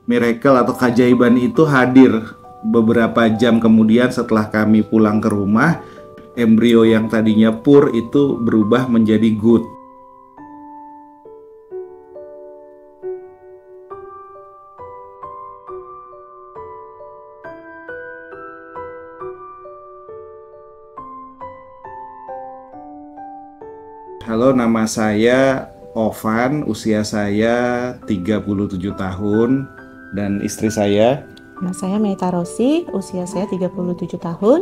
miracle atau keajaiban itu hadir beberapa jam kemudian setelah kami pulang ke rumah. Embrio yang tadinya poor itu berubah menjadi good. Halo, nama saya Ovan, usia saya 37 tahun, dan istri saya. Nama saya Meita Rosi, usia saya 37 tahun.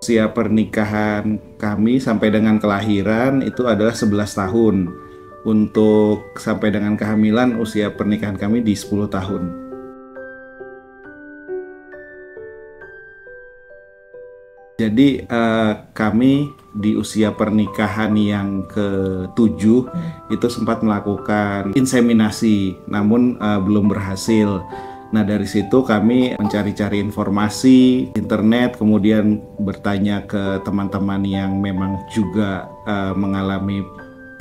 Usia pernikahan kami sampai dengan kelahiran itu adalah 11 tahun. Untuk sampai dengan kehamilan, usia pernikahan kami di 10 tahun. Jadi kami di usia pernikahan yang ke-7 itu sempat melakukan inseminasi, namun belum berhasil. Nah, dari situ kami mencari-cari informasi internet, kemudian bertanya ke teman-teman yang memang juga mengalami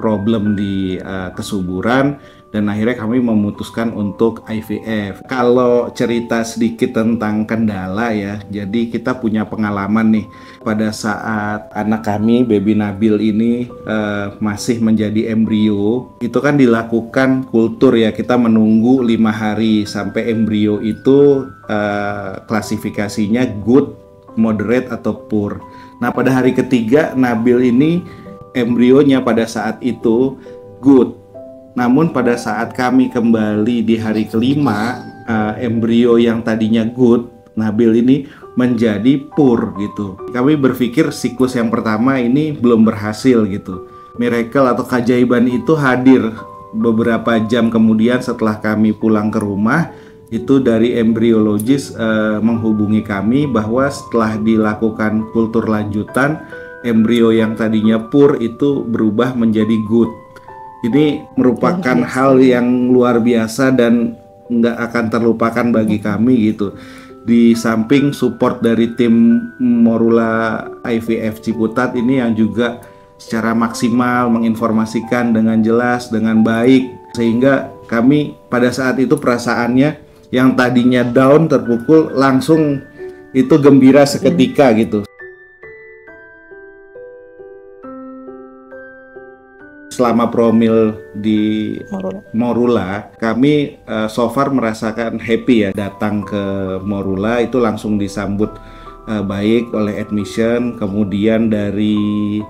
problem di kesuburan, dan akhirnya kami memutuskan untuk IVF. Kalau cerita sedikit tentang kendala ya, jadi kita punya pengalaman nih pada saat anak kami, baby Nabil ini masih menjadi embrio, itu kan dilakukan kultur ya, kita menunggu 5 hari sampai embrio itu klasifikasinya good, moderate, atau poor. Nah, pada hari ketiga Nabil ini embrionya pada saat itu good. Namun pada saat kami kembali di hari kelima, embrio yang tadinya good, Nabil ini menjadi poor gitu. Kami berpikir siklus yang pertama ini belum berhasil gitu. Miracle atau keajaiban itu hadir beberapa jam kemudian setelah kami pulang ke rumah. Itu dari embriologis menghubungi kami bahwa setelah dilakukan kultur lanjutan, embrio yang tadinya poor itu berubah menjadi good. Ini merupakan hal yang luar biasa dan nggak akan terlupakan bagi kami gitu. Di samping support dari tim Morula IVF Ciputat ini yang juga secara maksimal menginformasikan dengan jelas, dengan baik, sehingga kami pada saat itu perasaannya yang tadinya down, terpukul, langsung itu gembira seketika gitu. Selama promil di Morula, kami so far merasakan happy ya. Datang ke Morula itu langsung disambut baik oleh admission, kemudian dari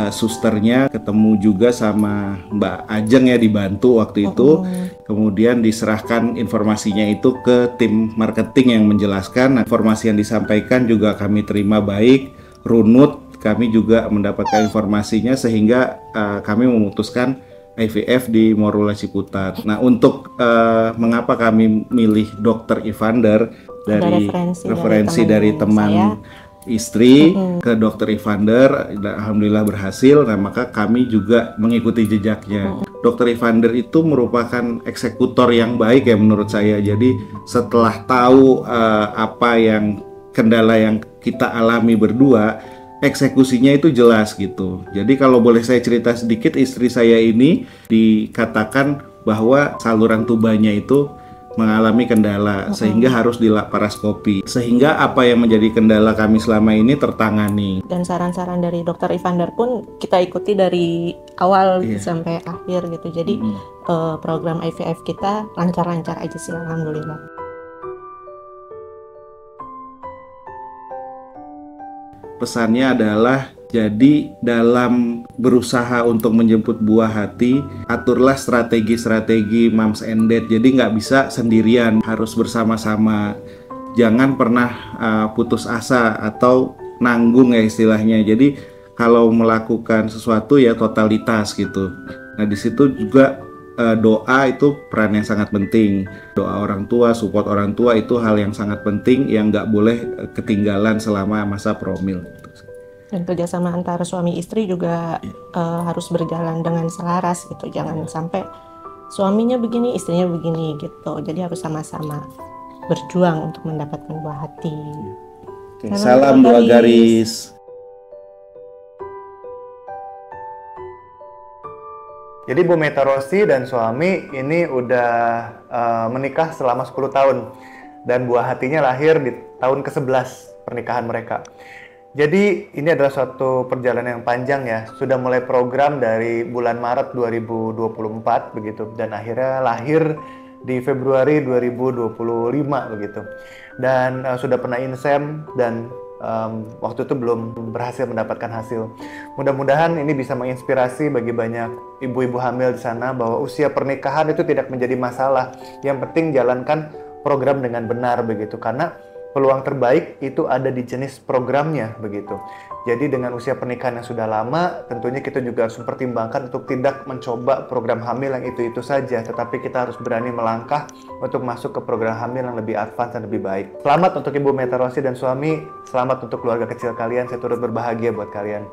susternya ketemu juga sama Mbak Ajeng ya, dibantu waktu itu. Kemudian diserahkan informasinya itu ke tim marketing yang menjelaskan. Nah, informasi yang disampaikan juga kami terima baik, runut. Kami juga mendapatkan informasinya sehingga kami memutuskan IVF di Morula Ciputat. Nah, untuk mengapa kami milih Dr. Evander, dari referensi dari teman istri ke Dr. Evander, alhamdulillah berhasil. Nah, maka kami juga mengikuti jejaknya. Dr. Evander itu merupakan eksekutor yang baik ya menurut saya. Jadi setelah tahu apa yang kendala yang kita alami berdua, eksekusinya itu jelas gitu. Jadi kalau boleh saya cerita sedikit, istri saya ini dikatakan bahwa saluran tubanya itu mengalami kendala sehingga harus dilaparoskopi. Sehingga apa yang menjadi kendala kami selama ini tertangani. Dan saran-saran dari Dr. Evander pun kita ikuti dari awal sampai akhir gitu. Jadi program IVF kita lancar-lancar aja sih, alhamdulillah. Pesannya adalah, jadi dalam berusaha untuk menjemput buah hati, aturlah strategi-strategi moms and dad. Jadi nggak bisa sendirian, harus bersama-sama. Jangan pernah putus asa atau nanggung ya istilahnya. Jadi kalau melakukan sesuatu ya totalitas gitu. Nah, di situ juga doa itu peran yang sangat penting. Doa orang tua, support orang tua itu hal yang sangat penting yang nggak boleh ketinggalan selama masa promil. Dan kerjasama antara suami istri juga harus berjalan dengan selaras gitu. Jangan sampai suaminya begini, istrinya begini gitu. Jadi harus sama-sama berjuang untuk mendapatkan buah hati. Salam 2 garis. Jadi Bu Meta Rosi dan suami ini udah menikah selama 10 tahun. Dan buah hatinya lahir di tahun ke-11 pernikahan mereka. Jadi ini adalah suatu perjalanan yang panjang ya. Sudah mulai program dari bulan Maret 2024 begitu. Dan akhirnya lahir di Februari 2025 begitu. Dan sudah pernah insem dan waktu itu belum berhasil mendapatkan hasil. Mudah-mudahan ini bisa menginspirasi bagi banyak ibu-ibu hamil di sana bahwa usia pernikahan itu tidak menjadi masalah. Yang penting jalankan program dengan benar begitu, karena peluang terbaik itu ada di jenis programnya begitu. Jadi dengan usia pernikahan yang sudah lama, tentunya kita juga harus mempertimbangkan untuk tidak mencoba program hamil yang itu-itu saja, tetapi kita harus berani melangkah untuk masuk ke program hamil yang lebih advance dan lebih baik. Selamat untuk Ibu Meta Rosi dan suami, selamat untuk keluarga kecil kalian, saya turut berbahagia buat kalian.